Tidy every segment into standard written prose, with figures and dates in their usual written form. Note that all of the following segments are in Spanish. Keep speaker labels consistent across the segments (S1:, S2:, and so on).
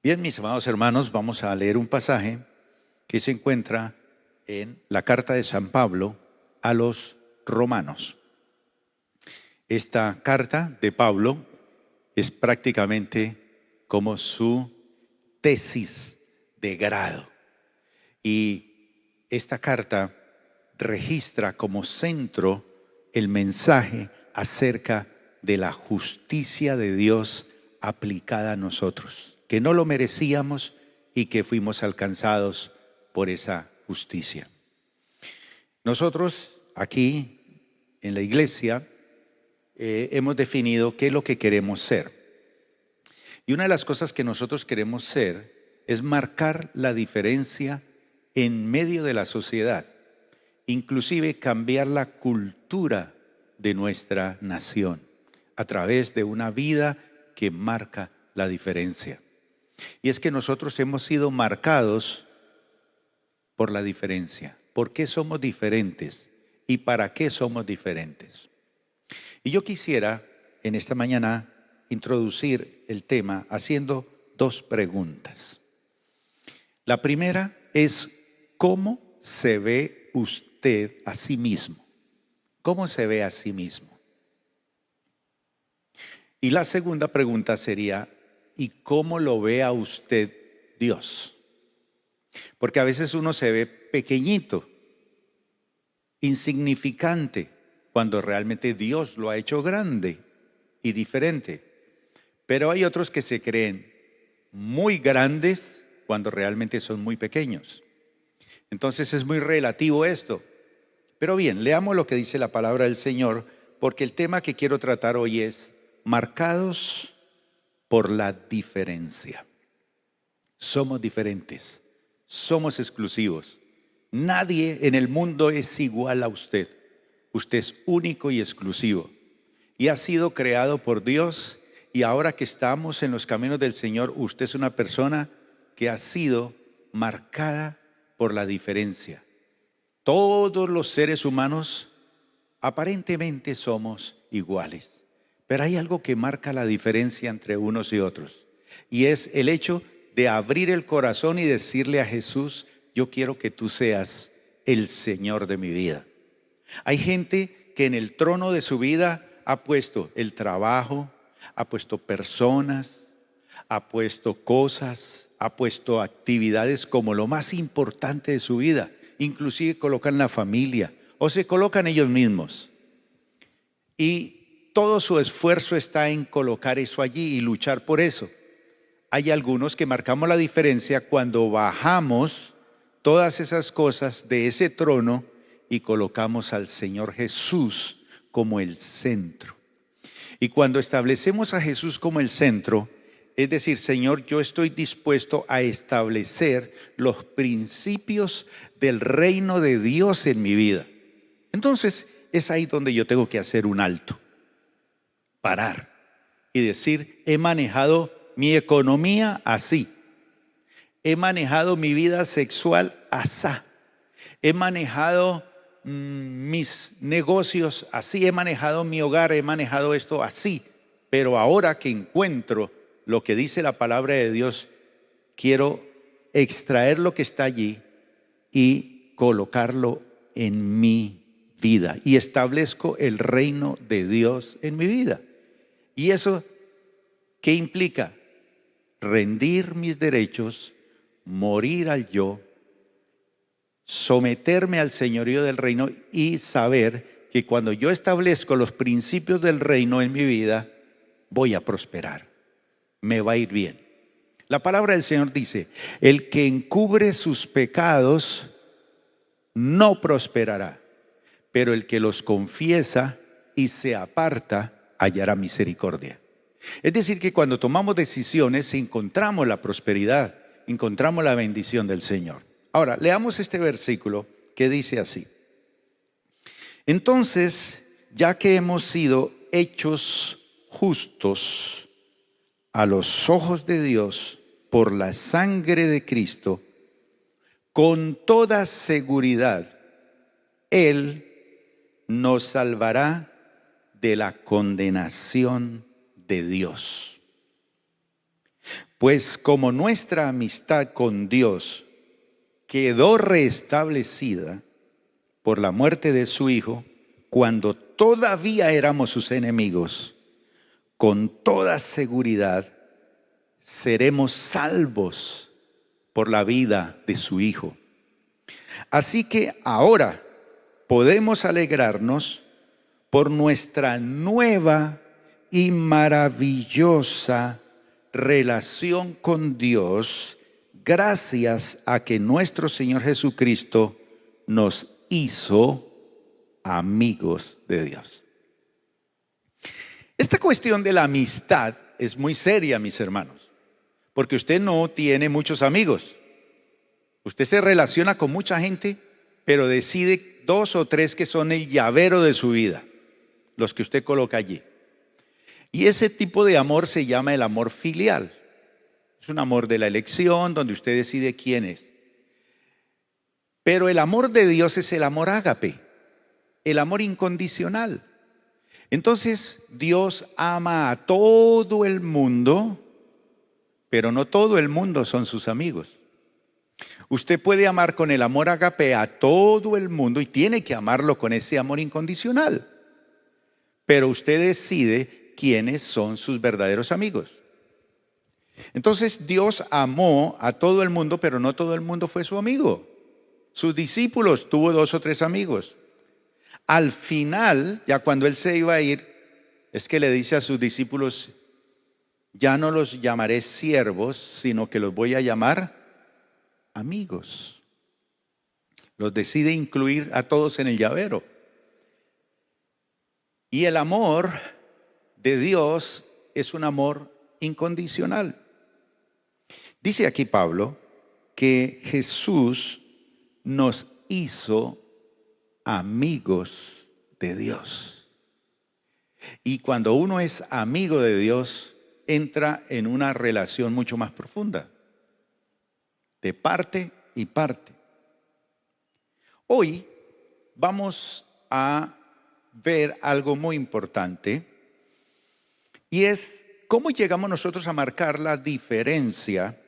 S1: Bien, mis amados hermanos, vamos a leer un pasaje que se encuentra en la carta de San Pablo a los romanos. Esta carta de Pablo es prácticamente como su tesis de grado. Y esta carta registra como centro el mensaje acerca de la justicia de Dios aplicada a nosotros, que no lo merecíamos y que fuimos alcanzados por esa justicia. Nosotros aquí en la iglesia hemos definido qué es lo que queremos ser. Y una de las cosas que nosotros queremos ser es marcar la diferencia en medio de la sociedad, inclusive cambiar la cultura de nuestra nación a través de una vida que marca la diferencia. Y es que nosotros hemos sido marcados por la diferencia. ¿Por qué somos diferentes? ¿Y para qué somos diferentes? Y yo quisiera en esta mañana introducir el tema haciendo dos preguntas. La primera es: ¿cómo se ve usted a sí mismo? ¿Cómo se ve a sí mismo? Y la segunda pregunta sería: ¿y cómo lo ve a usted Dios? Porque a veces uno se ve pequeñito, insignificante, cuando realmente Dios lo ha hecho grande y diferente. Pero hay otros que se creen muy grandes cuando realmente son muy pequeños. Entonces es muy relativo esto. Pero bien, leamos lo que dice la palabra del Señor, porque el tema que quiero tratar hoy es marcados por la diferencia. Somos diferentes, somos exclusivos. Nadie en el mundo es igual a usted. Usted es único y exclusivo. Y ha sido creado por Dios, y ahora que estamos en los caminos del Señor, usted es una persona que ha sido marcada por la diferencia. Todos los seres humanos aparentemente somos iguales, pero hay algo que marca la diferencia entre unos y otros, y es el hecho de abrir el corazón y decirle a Jesús: yo quiero que tú seas el Señor de mi vida. Hay gente que en el trono de su vida ha puesto el trabajo, ha puesto personas, ha puesto cosas, ha puesto actividades como lo más importante de su vida. Inclusive colocan la familia o se colocan ellos mismos. Y todo su esfuerzo está en colocar eso allí y luchar por eso. Hay algunos que marcamos la diferencia cuando bajamos todas esas cosas de ese trono y colocamos al Señor Jesús como el centro. Y cuando establecemos a Jesús como el centro, es decir: Señor, yo estoy dispuesto a establecer los principios del reino de Dios en mi vida. Entonces es ahí donde yo tengo que hacer un alto, parar y decir: he manejado mi economía así, he manejado mi vida sexual asá, he manejado mis negocios así, he manejado mi hogar, he manejado esto así. Pero ahora que encuentro lo que dice la palabra de Dios, quiero extraer lo que está allí y colocarlo en mi vida, y establezco el reino de Dios en mi vida. ¿Y eso qué implica? Rendir mis derechos, morir al yo, someterme al señorío del reino y saber que cuando yo establezco los principios del reino en mi vida, voy a prosperar, me va a ir bien. La palabra del Señor dice: el que encubre sus pecados no prosperará, pero el que los confiesa y se aparta hallará misericordia. Es decir, que cuando tomamos decisiones encontramos la prosperidad, encontramos la bendición del Señor. Ahora, leamos este versículo que dice así: entonces, ya que hemos sido hechos justos a los ojos de Dios por la sangre de Cristo, con toda seguridad Él nos salvará de la condenación de Dios. Pues como nuestra amistad con Dios quedó restablecida por la muerte de su Hijo, cuando todavía éramos sus enemigos, con toda seguridad seremos salvos por la vida de su Hijo. Así que ahora podemos alegrarnos por nuestra nueva y maravillosa relación con Dios, gracias a que nuestro Señor Jesucristo nos hizo amigos de Dios. Esta cuestión de la amistad es muy seria, mis hermanos, porque usted no tiene muchos amigos. Usted se relaciona con mucha gente, pero decide 2 o 3 que son el llavero de su vida, los que usted coloca allí. Y ese tipo de amor se llama el amor filial. Es un amor de la elección, donde usted decide quién es. Pero el amor de Dios es el amor ágape, el amor incondicional. Entonces, Dios ama a todo el mundo, pero no todo el mundo son sus amigos. Usted puede amar con el amor ágape a todo el mundo y tiene que amarlo con ese amor incondicional. Pero usted decide quiénes son sus verdaderos amigos. Entonces Dios amó a todo el mundo, pero no todo el mundo fue su amigo. Sus discípulos tuvo 2 o 3 amigos. Al final, ya cuando Él se iba a ir, es que le dice a sus discípulos: ya no los llamaré siervos, sino que los voy a llamar amigos. Los decide incluir a todos en el llavero. Y el amor de Dios es un amor incondicional. Dice aquí Pablo que Jesús nos hizo amigos de Dios. Y cuando uno es amigo de Dios, entra en una relación mucho más profunda, de parte y parte. Hoy vamos a ver algo muy importante, y es cómo llegamos nosotros a marcar la diferencia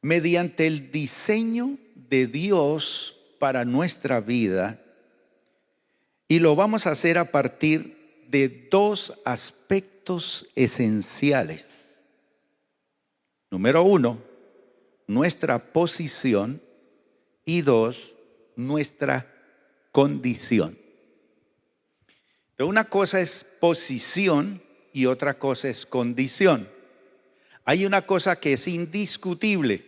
S1: mediante el diseño de Dios para nuestra vida, y lo vamos a hacer a partir de 2 aspectos esenciales. Número 1, nuestra posición, y 2, nuestra condición. Pero una cosa es posición y otra cosa es condición. Hay una cosa que es indiscutible,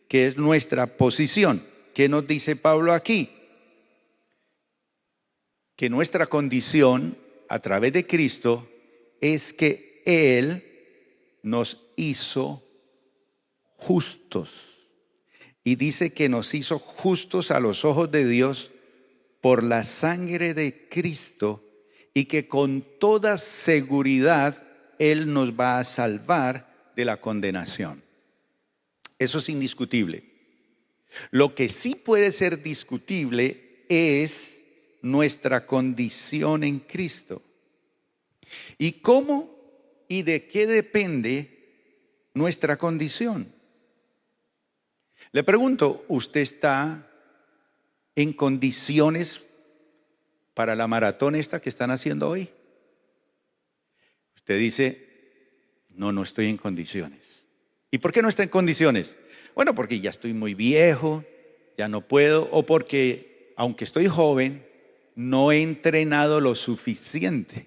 S1: que es nuestra posición. ¿Qué nos dice Pablo aquí? Que nuestra condición a través de Cristo es que Él nos hizo justos. Y dice que nos hizo justos a los ojos de Dios por la sangre de Cristo, y que con toda seguridad Él nos va a salvar de la condenación. Eso es indiscutible. Lo que sí puede ser discutible es nuestra condición en Cristo. ¿Y cómo y de qué depende nuestra condición? Le pregunto, ¿usted está en condiciones para la maratón esta que están haciendo hoy? Usted dice: no estoy en condiciones. ¿Y por qué no está en condiciones? Bueno, porque ya estoy muy viejo, ya no puedo, o porque, aunque estoy joven, no he entrenado lo suficiente.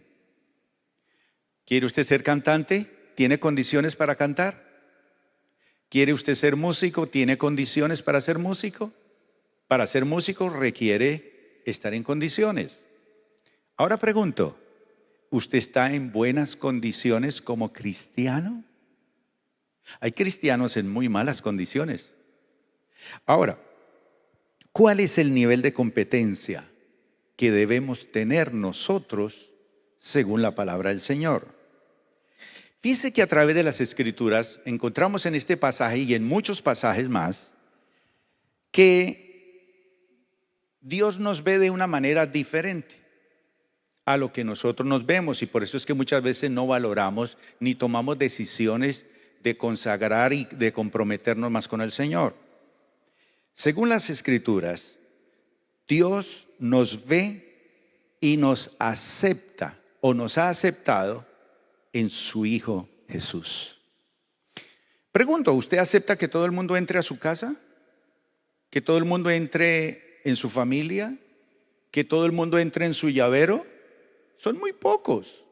S1: ¿Quiere usted ser cantante? ¿Tiene condiciones para cantar? ¿Quiere usted ser músico? ¿Tiene condiciones para ser músico? Para ser músico requiere estar en condiciones. Ahora pregunto, ¿usted está en buenas condiciones como cristiano? Hay cristianos en muy malas condiciones. Ahora, ¿cuál es el nivel de competencia que debemos tener nosotros según la palabra del Señor? Fíjese que a través de las Escrituras encontramos en este pasaje y en muchos pasajes más que Dios nos ve de una manera diferente. a lo que nosotros nos vemos, y por eso es que muchas veces no valoramos ni tomamos decisiones de consagrar y de comprometernos más con el Señor. Según las Escrituras, Dios nos ve y nos acepta o nos ha aceptado en su Hijo Jesús. Pregunto, ¿usted acepta que todo el mundo entre a su casa? ¿Que todo el mundo entre en su familia? ¿Que todo el mundo entre en su llavero? Son muy pocos.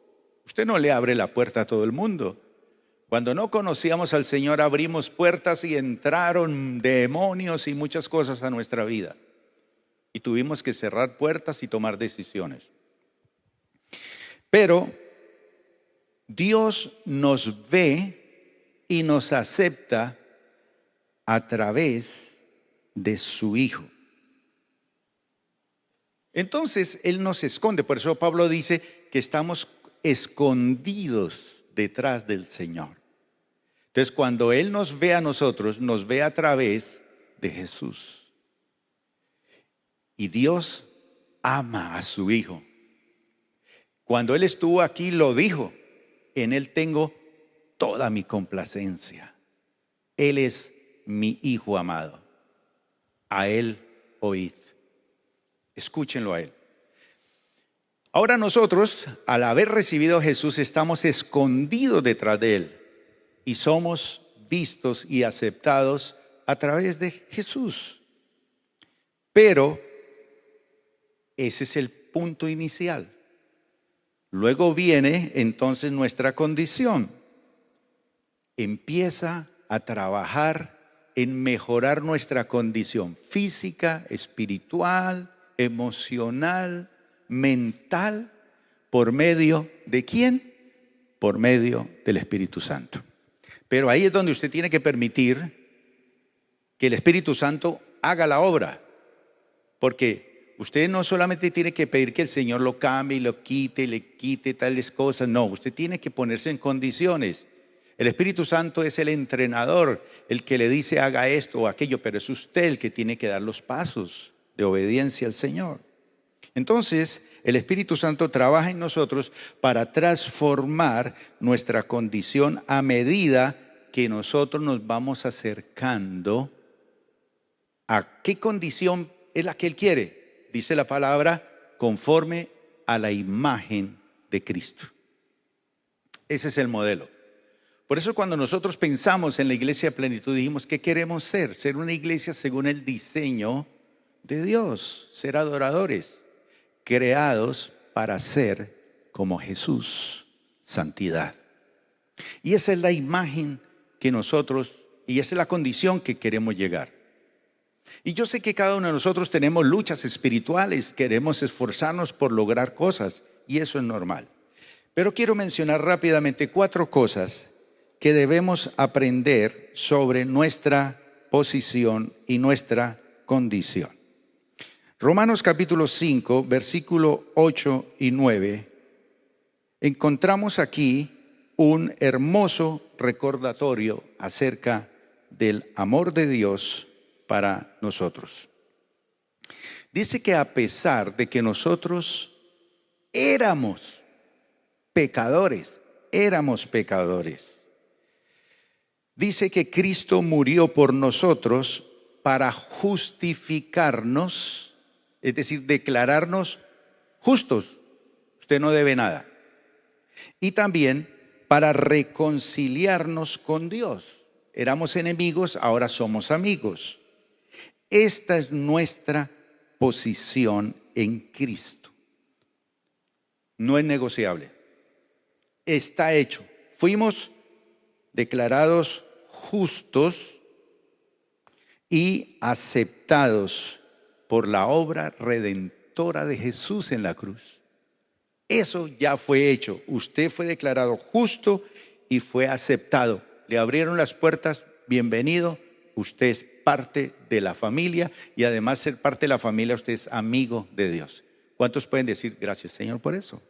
S1: Usted no le abre la puerta a todo el mundo. Cuando no conocíamos al Señor, abrimos puertas y entraron demonios y muchas cosas a nuestra vida. Y tuvimos que cerrar puertas y tomar decisiones. Pero Dios nos ve y nos acepta a través de su Hijo. Entonces Él nos esconde. Por eso Pablo dice que estamos escondidos detrás del Señor. Entonces cuando Él nos ve a nosotros, nos ve a través de Jesús. Y Dios ama a su Hijo. Cuando Él estuvo aquí lo dijo: en Él tengo toda mi complacencia. Él es mi Hijo amado. A Él oíd. Escúchenlo a Él. Ahora nosotros, al haber recibido a Jesús, estamos escondidos detrás de Él y somos vistos y aceptados a través de Jesús. Pero ese es el punto inicial. Luego viene entonces nuestra condición. Empieza a trabajar en mejorar nuestra condición física, espiritual, emocional, mental, ¿por medio de quién? Por medio del Espíritu Santo. Pero ahí es donde usted tiene que permitir que el Espíritu Santo haga la obra, porque usted no solamente tiene que pedir que el Señor lo cambie y lo quite, le quite tales cosas, no, usted tiene que ponerse en condiciones. El Espíritu Santo es el entrenador, el que le dice haga esto o aquello, pero es usted el que tiene que dar los pasos de obediencia al Señor. Entonces, el Espíritu Santo trabaja en nosotros para transformar nuestra condición a medida que nosotros nos vamos acercando a qué condición es la que Él quiere. Dice la palabra, conforme a la imagen de Cristo. Ese es el modelo. Por eso cuando nosotros pensamos en la iglesia de plenitud, dijimos, ¿qué queremos ser? Ser una iglesia según el diseño de Dios, ser adoradores, creados para ser como Jesús, santidad. Y esa es la imagen que nosotros, y esa es la condición que queremos llegar. Y yo sé que cada uno de nosotros tenemos luchas espirituales, queremos esforzarnos por lograr cosas, y eso es normal. Pero quiero mencionar rápidamente 4 cosas que debemos aprender sobre nuestra posición y nuestra condición. Romanos capítulo 5, versículo 8 y 9, encontramos aquí un hermoso recordatorio acerca del amor de Dios para nosotros. Dice que a pesar de que nosotros éramos pecadores, dice que Cristo murió por nosotros para justificarnos, es decir, declararnos justos. Usted no debe nada. Y también para reconciliarnos con Dios. Éramos enemigos, ahora somos amigos. Esta es nuestra posición en Cristo. No es negociable. Está hecho. Fuimos declarados justos y aceptados por la obra redentora de Jesús en la cruz. Eso ya fue hecho. Usted fue declarado justo y fue aceptado. Le abrieron las puertas, bienvenido. Usted es parte de la familia y además ser parte de la familia, usted es amigo de Dios. ¿Cuántos pueden decir gracias, Señor, por eso?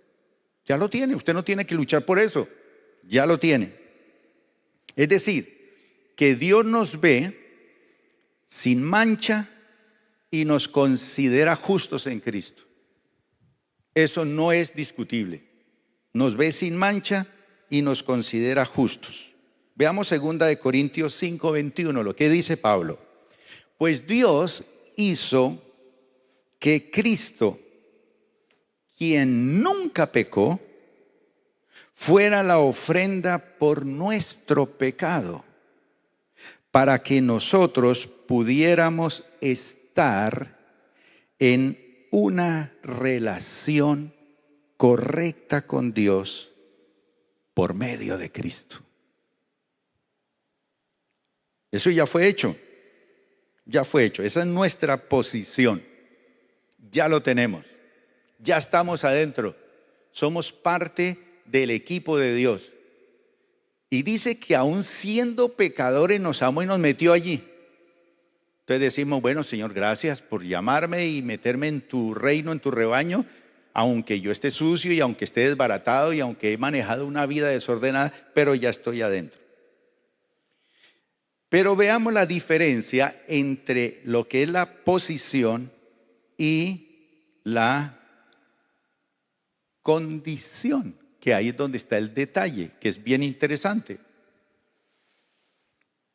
S1: Ya lo tiene, usted no tiene que luchar por eso. Ya lo tiene. Es decir, que Dios nos ve sin mancha y nos considera justos en Cristo. Eso no es discutible. Nos ve sin mancha y nos considera justos. Veamos 2 Corintios 5:21, lo que dice Pablo. Pues Dios hizo que Cristo, quien nunca pecó, fuera la ofrenda por nuestro pecado, para que nosotros pudiéramos estar en una relación correcta con Dios por medio de Cristo. Eso ya fue hecho. Ya fue hecho. Esa es nuestra posición. Ya lo tenemos. Ya estamos adentro. Somos parte del equipo de Dios. Y dice que aún siendo pecadores nos amó y nos metió allí. Entonces decimos, bueno, Señor, gracias por llamarme y meterme en tu reino, en tu rebaño, aunque yo esté sucio y aunque esté desbaratado y aunque he manejado una vida desordenada, pero ya estoy adentro. Pero veamos la diferencia entre lo que es la posición y la condición, que ahí es donde está el detalle, que es bien interesante.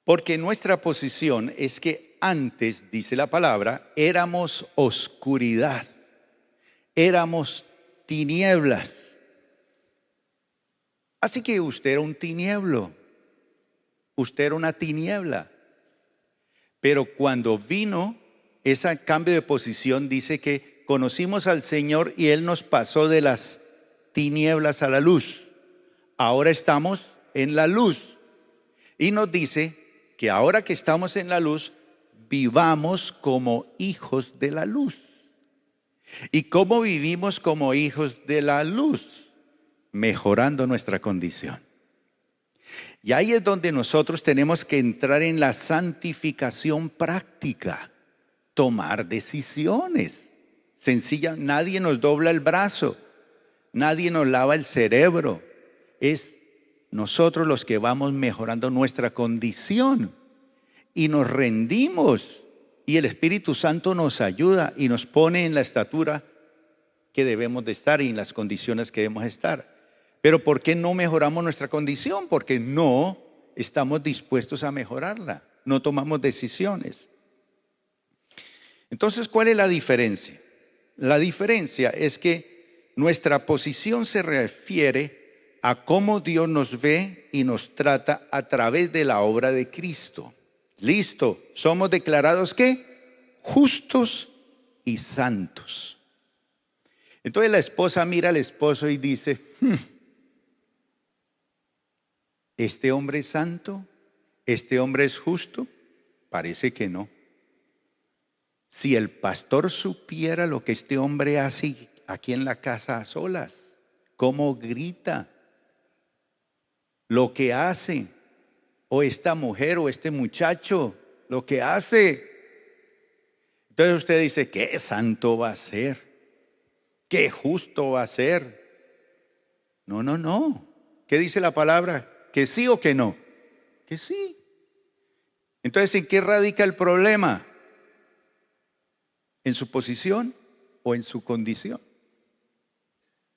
S1: Porque nuestra posición es que antes, dice la palabra, éramos oscuridad, éramos tinieblas. Así que usted era un tinieblo, usted era una tiniebla. Pero cuando vino ese cambio de posición, dice que conocimos al Señor y Él nos pasó de las tinieblas a la luz. Ahora estamos en la luz. Y nos dice que ahora que estamos en la luz, vivamos como hijos de la luz. ¿Y cómo vivimos como hijos de la luz? Mejorando nuestra condición. Y ahí es donde nosotros tenemos que entrar en la santificación práctica, tomar decisiones. Sencilla, nadie nos dobla el brazo, nadie nos lava el cerebro. Es nosotros los que vamos mejorando nuestra condición y nos rendimos. Y el Espíritu Santo nos ayuda y nos pone en la estatura que debemos de estar y en las condiciones que debemos estar. Pero ¿por qué no mejoramos nuestra condición? Porque no estamos dispuestos a mejorarla. No tomamos decisiones. Entonces, ¿cuál es la diferencia? La diferencia es que nuestra posición se refiere a cómo Dios nos ve y nos trata a través de la obra de Cristo. Listo, somos declarados ¿qué? Justos y santos. Entonces la esposa mira al esposo y dice, ¿este hombre es santo? ¿Este hombre es justo? Parece que no. Si el pastor supiera lo que este hombre hace aquí en la casa a solas, cómo grita, lo que hace, o esta mujer o este muchacho, lo que hace. Entonces usted dice, ¿qué santo va a ser? ¿Qué justo va a ser? No, no, no. ¿Qué dice la palabra? ¿Que sí o que no? Que sí. Entonces, ¿en qué radica el problema? ¿En su posición o en su condición?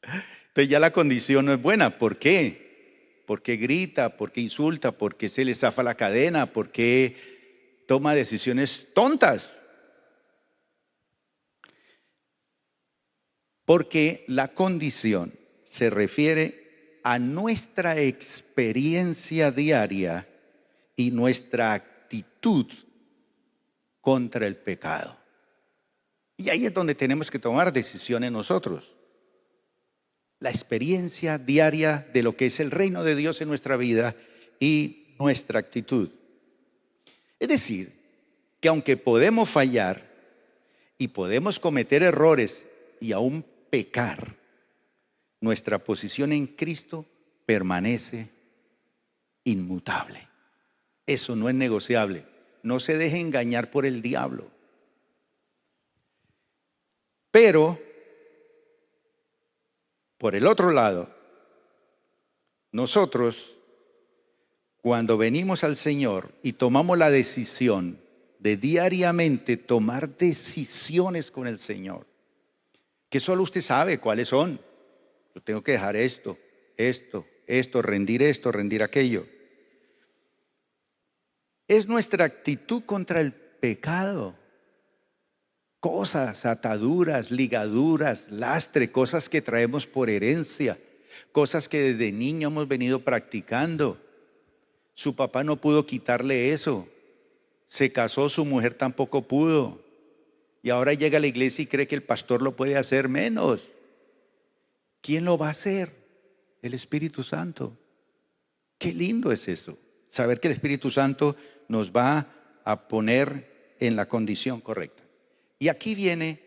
S1: Entonces ya la condición no es buena. ¿Por qué? Porque grita, porque insulta, porque se le zafa la cadena, porque toma decisiones tontas. Porque la condición se refiere a nuestra experiencia diaria y nuestra actitud contra el pecado. Y ahí es donde tenemos que tomar decisiones nosotros. La experiencia diaria de lo que es el reino de Dios en nuestra vida y nuestra actitud. Es decir, que aunque podemos fallar y podemos cometer errores y aún pecar, nuestra posición en Cristo permanece inmutable. Eso no es negociable. No se deje engañar por el diablo. Pero, por el otro lado, nosotros, cuando venimos al Señor y tomamos la decisión de diariamente tomar decisiones con el Señor, que solo usted sabe cuáles son. Yo tengo que dejar esto, rendir aquello. Es nuestra actitud contra el pecado. Cosas, ataduras, ligaduras, lastre, cosas que traemos por herencia, cosas que desde niño hemos venido practicando. Su papá no pudo quitarle eso. Se casó, su mujer tampoco pudo. Y ahora llega a la iglesia y cree que el pastor lo puede hacer menos. ¿Quién lo va a hacer? El Espíritu Santo. Qué lindo es eso. Saber que el Espíritu Santo nos va a poner en la condición correcta. Y aquí viene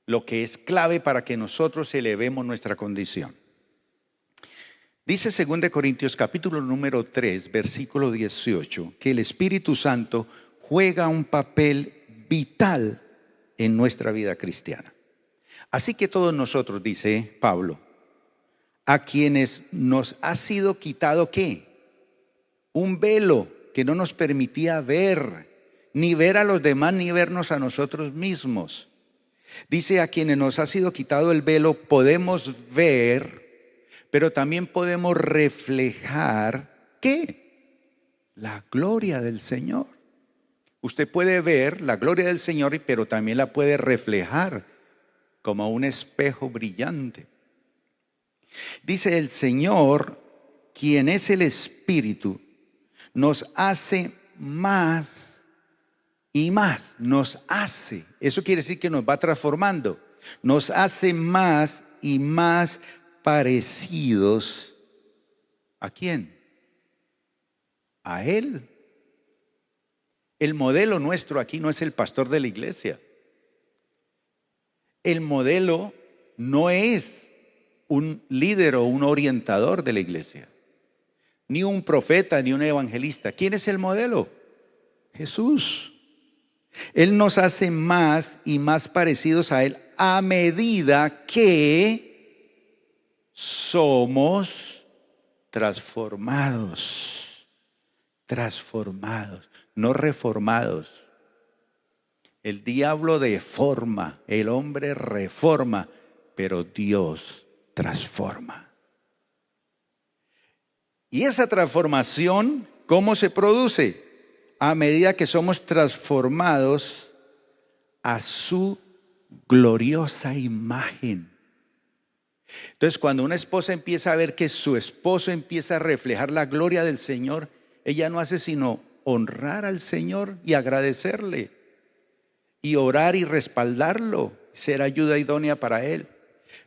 S1: lo que es clave para que nosotros elevemos nuestra condición. Dice 2 Corintios capítulo número 3, versículo 18, que el Espíritu Santo juega un papel vital en nuestra vida cristiana. Así que todos nosotros, dice Pablo, a quienes nos ha sido quitado, ¿qué? Un velo que no nos permitía ver, ni ver a los demás, ni vernos a nosotros mismos. Dice, a quienes nos ha sido quitado el velo, podemos ver, pero también podemos reflejar, ¿qué? La gloria del Señor. Usted puede ver la gloria del Señor, pero también la puede reflejar como un espejo brillante. Dice el Señor, quien es el Espíritu, nos hace más y más. Nos hace. Eso quiere decir que nos va transformando. Nos hace más y más parecidos. ¿A quién? A Él. El modelo nuestro aquí no es el pastor de la iglesia. El modelo no es un líder o un orientador de la iglesia, ni un profeta, ni un evangelista. ¿Quién es el modelo? Jesús. Él nos hace más y más parecidos a Él a medida que somos transformados, no reformados. El diablo deforma, el hombre reforma, pero Dios transforma. Y esa transformación, ¿cómo se produce? A medida que somos transformados a su gloriosa imagen. Entonces, cuando una esposa empieza a ver que su esposo empieza a reflejar la gloria del Señor, ella no hace sino honrar al Señor y agradecerle, y orar y respaldarlo, ser ayuda idónea para él.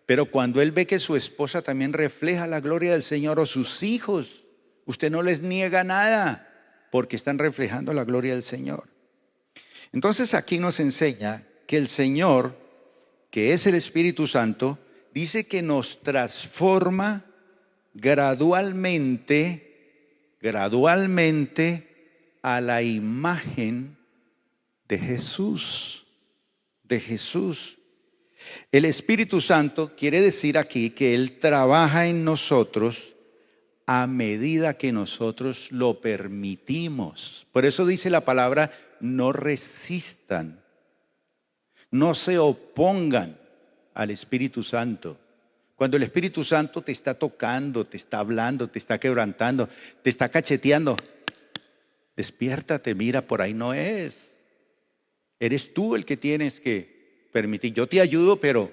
S1: Pero cuando él ve que su esposa también refleja la gloria del Señor, o sus hijos, usted no les niega nada, porque están reflejando la gloria del Señor. Entonces aquí nos enseña que el Señor, que es el Espíritu Santo, dice que nos transforma gradualmente a la imagen de Jesús. El Espíritu Santo quiere decir aquí que Él trabaja en nosotros a medida que nosotros lo permitimos. Por eso dice la palabra, no resistan, no se opongan al Espíritu Santo. Cuando el Espíritu Santo te está tocando, te está hablando, te está quebrantando, te está cacheteando, despiértate, mira, por ahí no es. Eres tú el que tienes que permitir. Yo te ayudo, pero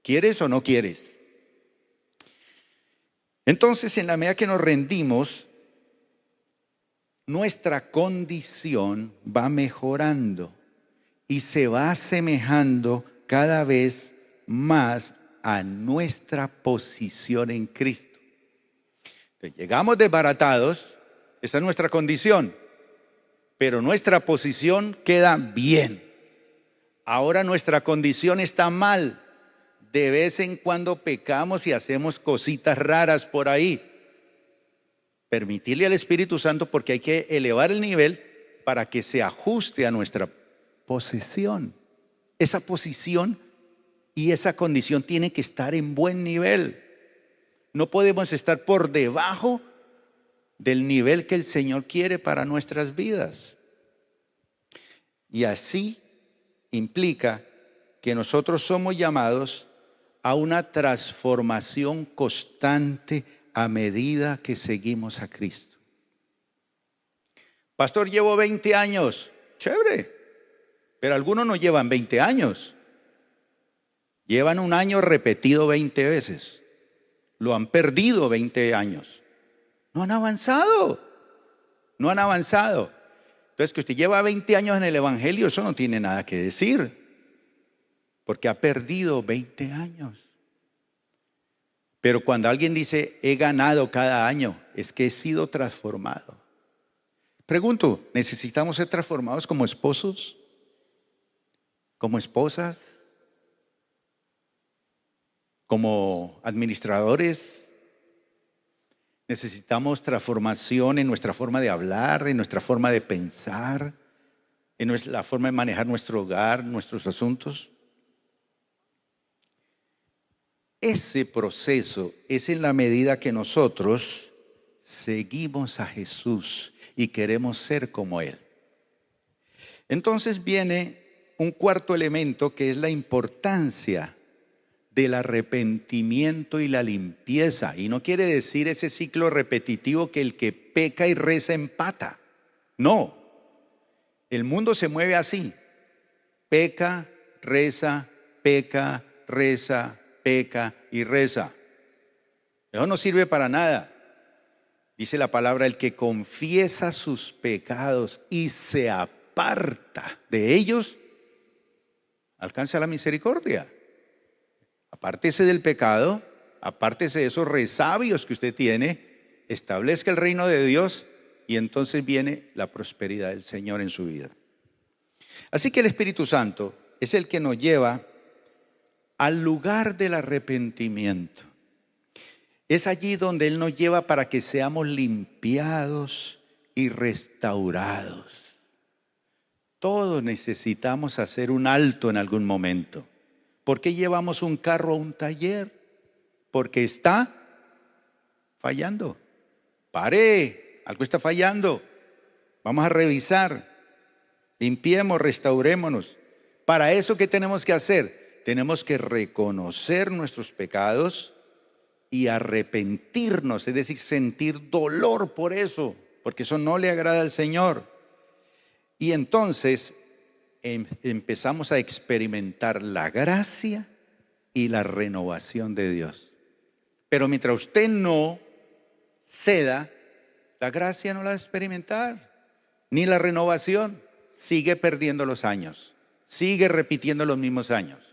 S1: ¿quieres o no quieres? Entonces, en la medida que nos rendimos, nuestra condición va mejorando y se va asemejando cada vez más a nuestra posición en Cristo. Entonces, llegamos desbaratados, esa es nuestra condición, pero nuestra posición queda bien. Ahora nuestra condición está mal. De vez en cuando pecamos y hacemos cositas raras por ahí. Permitirle al Espíritu Santo, porque hay que elevar el nivel para que se ajuste a nuestra posición. Esa posición y esa condición tiene que estar en buen nivel. No podemos estar por debajo del nivel que el Señor quiere para nuestras vidas. Y así implica que que nosotros somos llamados a una transformación constante a medida que seguimos a Cristo. Pastor, llevo 20 años. Chévere. Pero algunos no llevan 20 años. Llevan un año repetido 20 veces. Lo han perdido 20 años. No han avanzado. No han avanzado. Entonces, que usted lleva 20 años en el Evangelio, eso no tiene nada que decir. Porque ha perdido 20 años. Pero cuando alguien dice, he ganado cada año, es que he sido transformado. Pregunto, ¿necesitamos ser transformados como esposos? ¿Como esposas? ¿Como administradores? ¿Necesitamos transformación en nuestra forma de hablar, en nuestra forma de pensar, en la forma de manejar nuestro hogar, nuestros asuntos? Ese proceso es en la medida que nosotros seguimos a Jesús y queremos ser como Él. Entonces viene un cuarto elemento que es la importancia del arrepentimiento y la limpieza. Y no quiere decir ese ciclo repetitivo que el que peca y reza empata. No, el mundo se mueve así. Peca, reza, peca, reza, peca y reza. Eso no sirve para nada. Dice la palabra, el que confiesa sus pecados y se aparta de ellos, alcanza la misericordia. Apártese del pecado, apártese de esos resabios que usted tiene, establezca el reino de Dios y entonces viene la prosperidad del Señor en su vida. Así que el Espíritu Santo es el que nos lleva al lugar del arrepentimiento. Es allí donde Él nos lleva para que seamos limpiados y restaurados. Todos necesitamos hacer un alto en algún momento. ¿Por qué llevamos un carro a un taller? Porque está fallando. Pare, algo está fallando. Vamos a revisar. Limpiemos, restaurémonos. Para eso, ¿qué tenemos que hacer? Tenemos que reconocer nuestros pecados y arrepentirnos, es decir, sentir dolor por eso, porque eso no le agrada al Señor. Y entonces empezamos a experimentar la gracia y la renovación de Dios. Pero mientras usted no ceda, la gracia no la va a experimentar, ni la renovación. Sigue perdiendo los años, sigue repitiendo los mismos años,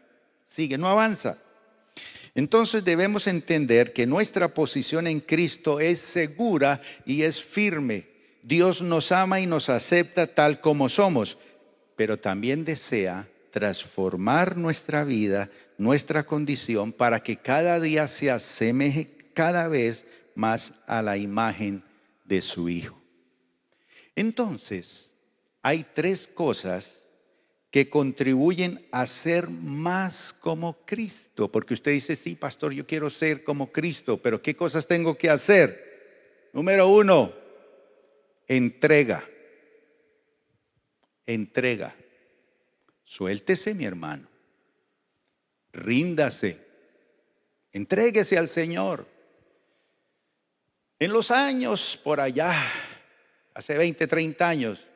S1: no avanza. Entonces debemos entender que nuestra posición en Cristo es segura y es firme. Dios nos ama y nos acepta tal como somos, pero también desea transformar nuestra vida, nuestra condición, para que cada día se asemeje cada vez más a la imagen de su Hijo. Entonces, hay tres cosas que contribuyen a ser más como Cristo. Porque usted dice, sí, pastor, yo quiero ser como Cristo, pero ¿qué cosas tengo que hacer? Número 1, entrega. Entrega. Suéltese, mi hermano. Ríndase. Entréguese al Señor. En los años por allá, hace 20, 30 años,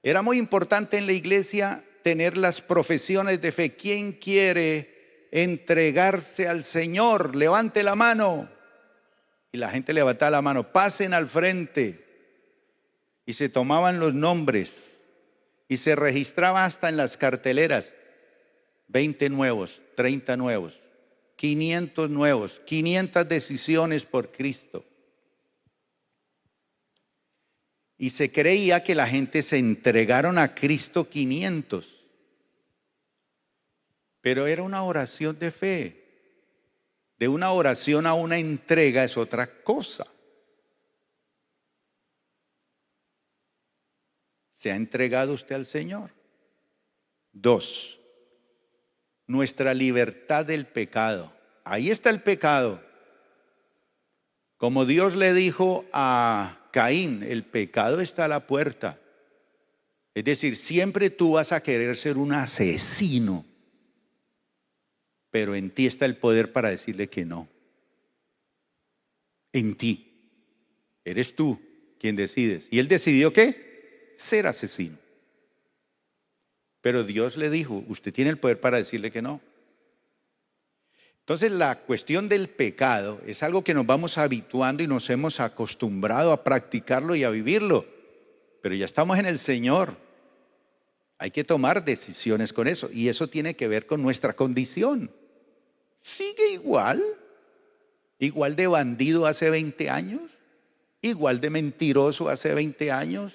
S1: era muy importante en la iglesia tener las profesiones de fe. ¿Quién quiere entregarse al Señor? Levante la mano. Y la gente levantaba la mano. Pasen al frente. Y se tomaban los nombres. Y se registraba hasta en las carteleras. 20 nuevos, 30 nuevos, 500 nuevos, 500 decisiones por Cristo. Y se creía que la gente se entregaron a Cristo 500. Pero era una oración de fe. De una oración a una entrega es otra cosa. ¿Se ha entregado usted al Señor? 2, nuestra libertad del pecado. Ahí está el pecado. Como Dios le dijo a Caín, el pecado está a la puerta. Es decir, siempre tú vas a querer ser un asesino. pero en ti está el poder para decirle que no. En ti. Eres tú quien decides. ¿Y él decidió qué? Ser asesino. Pero Dios le dijo, usted tiene el poder para decirle que no. Entonces la cuestión del pecado es algo que nos vamos habituando y nos hemos acostumbrado a practicarlo y a vivirlo. Pero ya estamos en el Señor. Hay que tomar decisiones con eso. Y eso tiene que ver con nuestra condición. Sigue igual. Igual de bandido hace 20 años. Igual de mentiroso hace 20 años.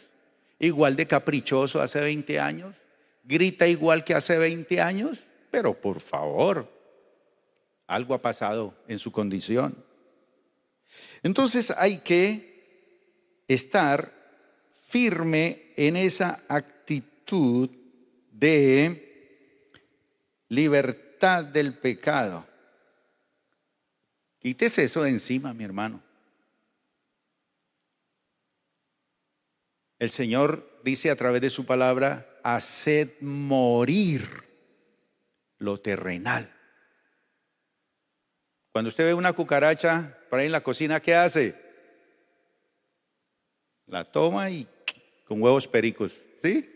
S1: Igual de caprichoso hace 20 años. Grita igual que hace 20 años. Pero por favor, algo ha pasado en su condición. Entonces hay que estar firme en esa actitud de libertad del pecado. Quítese eso de encima, mi hermano. El Señor dice a través de su palabra, haced morir lo terrenal. Cuando usted ve una cucaracha por ahí en la cocina, ¿qué hace? La toma y con huevos pericos, ¿sí?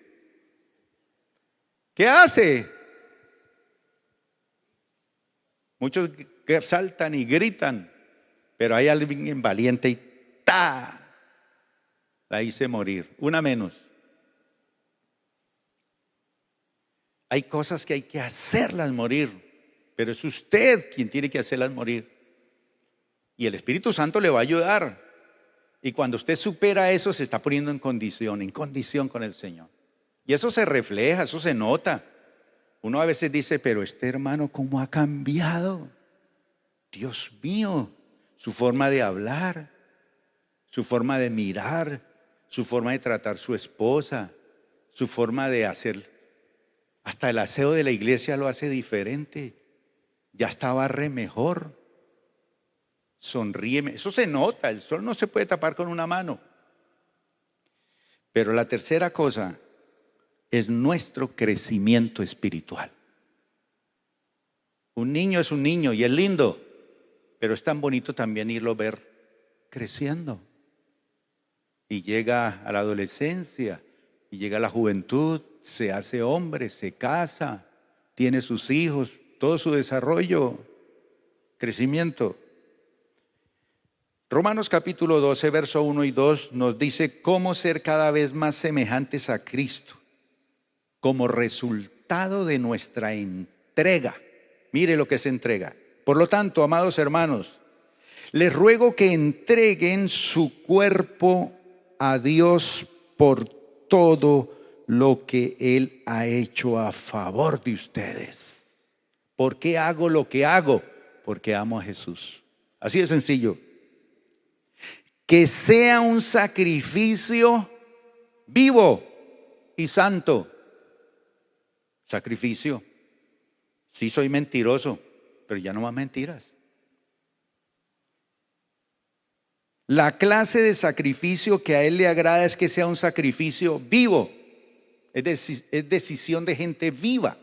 S1: ¿Qué hace? Muchos que saltan y gritan, pero hay alguien valiente y ¡ta! La hice morir, una menos. Hay cosas que hay que hacerlas morir, pero es usted quien tiene que hacerlas morir. Y el Espíritu Santo le va a ayudar. Y cuando usted supera eso, se está poniendo en condición con el Señor. Y eso se refleja, eso se nota. Uno a veces dice, pero este hermano, ¿cómo ha cambiado? Dios mío, su forma de hablar, su forma de mirar, su forma de tratar a su esposa, su forma de hacer, hasta el aseo de la iglesia lo hace diferente. Ya está barre mejor. Sonríe, eso se nota, el sol no se puede tapar con una mano. Pero la tercera cosa es nuestro crecimiento espiritual. Un niño es un niño y es lindo, pero es tan bonito también irlo a ver creciendo. Y llega a la adolescencia, y llega a la juventud, se hace hombre, se casa, tiene sus hijos, todo su desarrollo, crecimiento. Romanos capítulo 12, verso 1 y 2 nos dice cómo ser cada vez más semejantes a Cristo como resultado de nuestra entrega. Mire lo que es entrega. Por lo tanto, amados hermanos, les ruego que entreguen su cuerpo a Dios por todo lo que Él ha hecho a favor de ustedes. ¿Por qué hago lo que hago? Porque amo a Jesús. Así de sencillo. Que sea un sacrificio vivo y santo. Sacrificio. Sí, soy mentiroso, pero ya no más mentiras. La clase de sacrificio que a Él le agrada es que sea un sacrificio vivo. Es decisión de gente viva.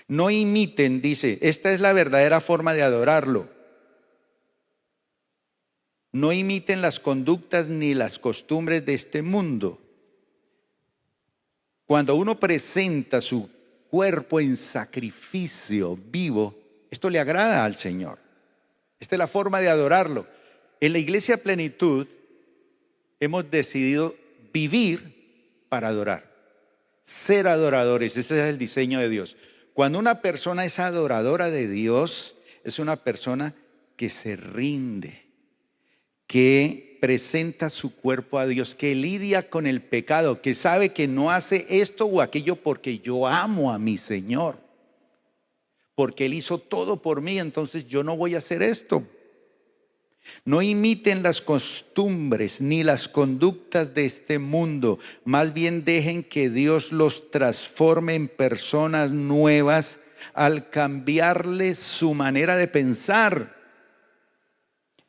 S1: No imiten, dice, esta es la verdadera forma de adorarlo. No imiten las conductas ni las costumbres de este mundo. Cuando uno presenta su cuerpo en sacrificio vivo, esto le agrada al Señor. Esta es la forma de adorarlo. En la Iglesia Plenitud hemos decidido vivir para adorar. Ser adoradores, ese es el diseño de Dios. Cuando una persona es adoradora de Dios, es una persona que se rinde, que presenta su cuerpo a Dios, que lidia con el pecado, que sabe que no hace esto o aquello porque yo amo a mi Señor, porque Él hizo todo por mí, entonces yo no voy a hacer esto. No imiten las costumbres ni las conductas de este mundo, más bien dejen que Dios los transforme en personas nuevas al cambiarles su manera de pensar.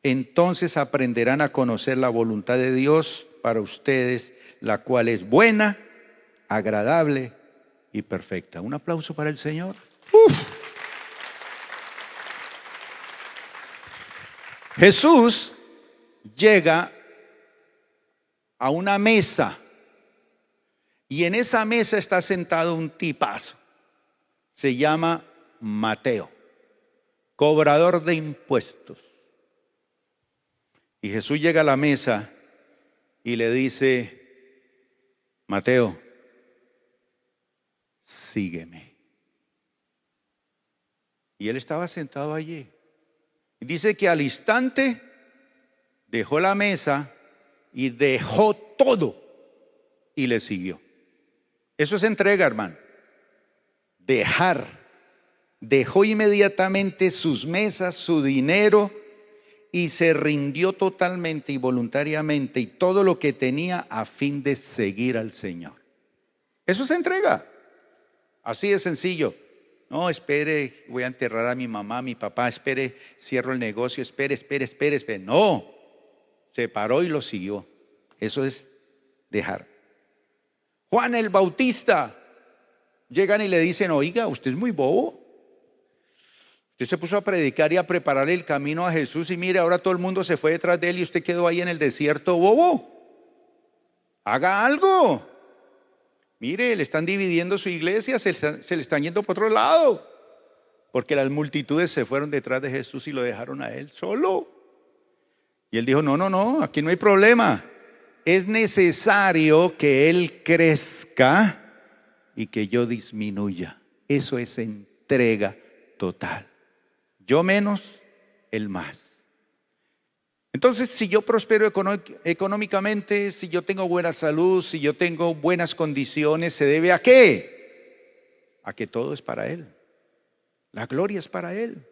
S1: Entonces aprenderán a conocer la voluntad de Dios para ustedes, la cual es buena, agradable y perfecta. Un aplauso para el Señor. Jesús llega a una mesa y en esa mesa está sentado un tipazo. Se llama Mateo, cobrador de impuestos. Y Jesús llega a la mesa y le dice: Mateo, sígueme. Y él estaba sentado allí. Y dice que al instante dejó la mesa y dejó todo y le siguió. Eso es entrega, hermano. Dejar. Dejó inmediatamente sus mesas, su dinero, y se rindió totalmente y voluntariamente y todo lo que tenía a fin de seguir al Señor. Eso es entrega. Así de sencillo. No, espere, voy a enterrar a mi mamá, a mi papá, espere, cierro el negocio, espere. No, se paró y lo siguió. Eso es dejar. Juan el Bautista, llegan y le dicen: oiga, usted es muy bobo. Usted se puso a predicar y a preparar el camino a Jesús y mire, ahora todo el mundo se fue detrás de él y usted quedó ahí en el desierto bobo. Haga algo. Mire, le están dividiendo su iglesia, se le están yendo por otro lado. Porque las multitudes se fueron detrás de Jesús y lo dejaron a él solo. Y él dijo: no, aquí no hay problema. Es necesario que él crezca y que yo disminuya. Eso es entrega total. Yo menos, él más. Entonces, si yo prospero económicamente, si yo tengo buena salud, si yo tengo buenas condiciones, ¿se debe a qué? A que todo es para él. La gloria es para él.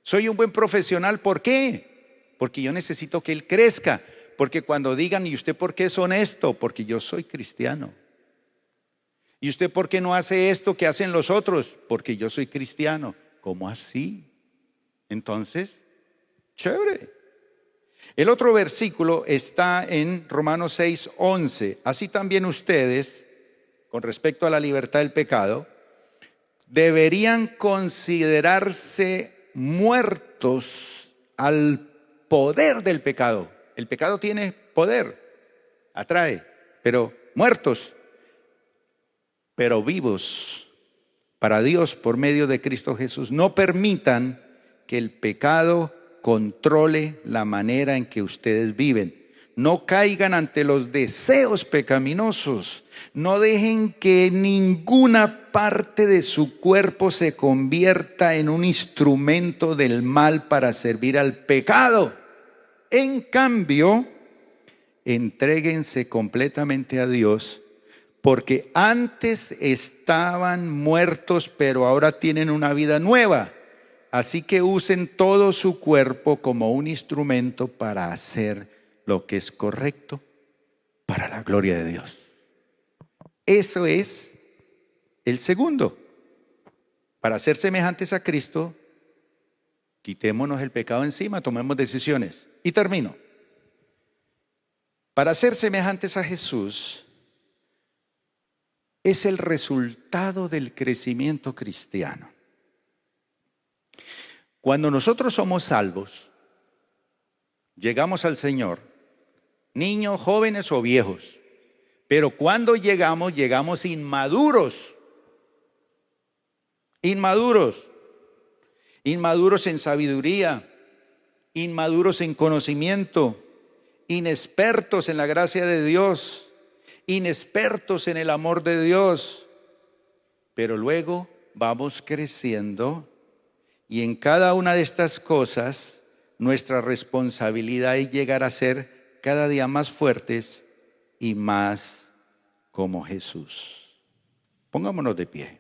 S1: Soy un buen profesional, ¿por qué? Porque yo necesito que él crezca. Porque cuando digan: ¿y usted por qué es honesto? Porque yo soy cristiano. ¿Y usted por qué no hace esto que hacen los otros? Porque yo soy cristiano. ¿Cómo así? Entonces, chévere. El otro versículo está en Romanos 6:11. Así también ustedes, con respecto a la libertad del pecado, deberían considerarse muertos al poder del pecado. El pecado tiene poder, atrae, pero muertos, pero vivos para Dios por medio de Cristo Jesús. No permitan que el pecado controle la manera en que ustedes viven. No caigan ante los deseos pecaminosos. No dejen que ninguna parte de su cuerpo se convierta en un instrumento del mal para servir al pecado. En cambio, entréguense completamente a Dios, porque antes estaban muertos, pero ahora tienen una vida nueva. Así que usen todo su cuerpo como un instrumento para hacer lo que es correcto para la gloria de Dios. Eso es el segundo. Para ser semejantes a Cristo, quitémonos el pecado encima, tomemos decisiones. Y termino. Para ser semejantes a Jesús es el resultado del crecimiento cristiano. Cuando nosotros somos salvos, llegamos al Señor, niños, jóvenes o viejos, pero cuando llegamos inmaduros, inmaduros en sabiduría, inmaduros en conocimiento, inexpertos en la gracia de Dios, inexpertos en el amor de Dios, pero luego vamos creciendo. Y en cada una de estas cosas, nuestra responsabilidad es llegar a ser cada día más fuertes y más como Jesús. Pongámonos de pie.